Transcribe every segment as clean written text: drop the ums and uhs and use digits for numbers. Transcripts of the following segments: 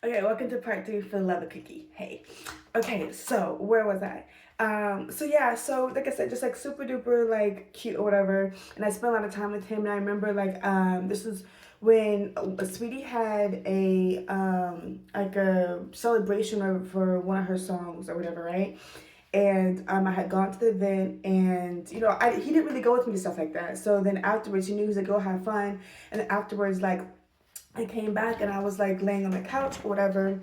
Okay, welcome to part three for the Love Cookie. Hey. Okay, so where was I? So like I said, just like super duper like cute or whatever. And I spent a lot of time with him, and I remember this was when Sweetie had a like a celebration for one of her songs or whatever, right? And I had gone to the event, and he didn't really go with me to stuff like that. So then afterwards, he knew he was like, go have fun, and then afterwards, like I came back and I was like laying on the couch or whatever,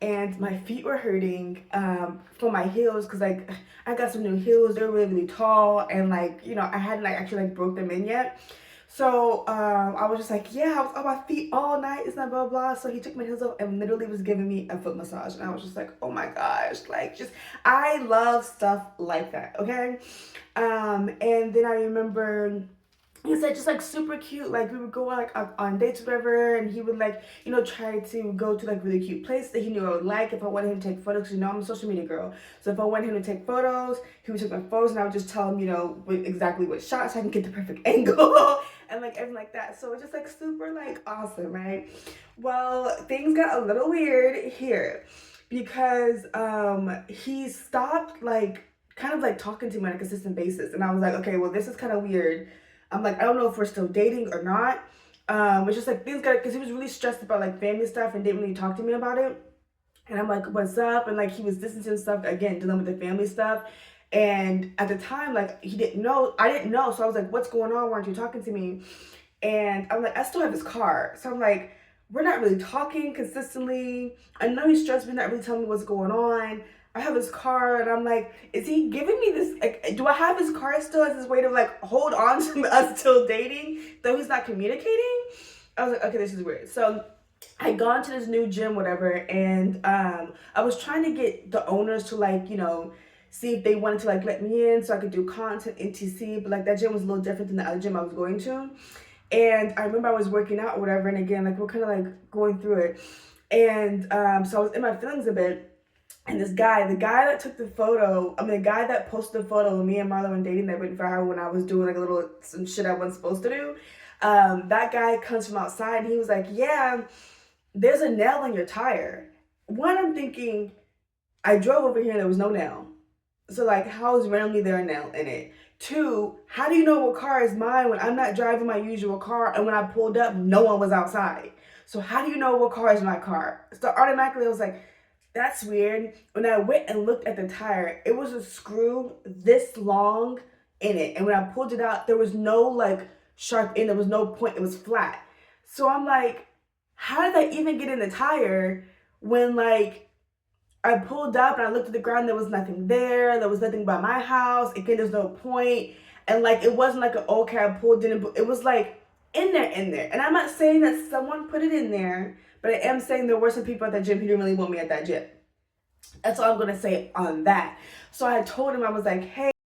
and my feet were hurting from my heels because like I got some new heels. They were really really tall, and I hadn't like actually like broke them in yet. So I was just like, yeah, I was on my feet all night. It's not blah blah. So he took my heels off and literally was giving me a foot massage, and I was just like, oh my gosh, like just I love stuff like that. Okay, and then I remember he said just like super cute, like we would go like on dates or whatever, and he would like try to go to like really cute places that he knew I would like if I wanted him to take photos. I'm a social media girl, so if I wanted him to take photos, he would take my photos, and I would just tell him exactly what shots so I can get the perfect angle and like everything like that. So it's just like super like awesome, right? Well, things got a little weird here because he stopped like kind of like talking to me on a consistent basis, and I was like, okay, well this is kind of weird. I'm like, I don't know if we're still dating or not. It's just like things got, because he was really stressed about like family stuff and didn't really talk to me about it. And I'm like, what's up? And like he was distancing stuff again, dealing with the family stuff. And at the time, like he didn't know, I didn't know. So I was like, what's going on? Why aren't you talking to me? And I'm like, I still have his car. So I'm like, we're not really talking consistently. I know he's stressed, but he's not really telling me what's going on. I have his car, and I'm like, is he giving me this? Like, do I have his car still as his way to like hold on to us still dating, though he's not communicating? I was like, okay, this is weird. So I gone to this new gym, whatever, and I was trying to get the owners to like, see if they wanted to like let me in so I could do content in TC, but like that gym was a little different than the other gym I was going to. And I remember I was working out or whatever, and again, like we're kind of like going through it. And so I was in my feelings a bit. And this guy, the guy that took the photo, the guy that posted the photo of me and Marlo and dating that went viral when I was doing like some shit I wasn't supposed to do. That guy comes from outside, and he was like, yeah, there's a nail in your tire. One, I'm thinking, I drove over here and there was no nail. So like, how is randomly there a nail in it? Two, how do you know what car is mine when I'm not driving my usual car, and when I pulled up, no one was outside? So how do you know what car is my car? So automatically I was like, that's weird. When I went and looked at the tire, it was a screw this long in it. And when I pulled it out, there was no like sharp end. There was no point. It was flat. So I'm like, how did I even get in the tire when like I pulled up and I looked at the ground, there was nothing there. There was nothing by my house. Again, there's no point. And like it wasn't like okay, I pulled in, but it was like in there. And I'm not saying that someone put it in there, but I am saying there were some people at that gym who didn't really want me at that gym. That's all I'm gonna say on that. So I told him, I was like, hey,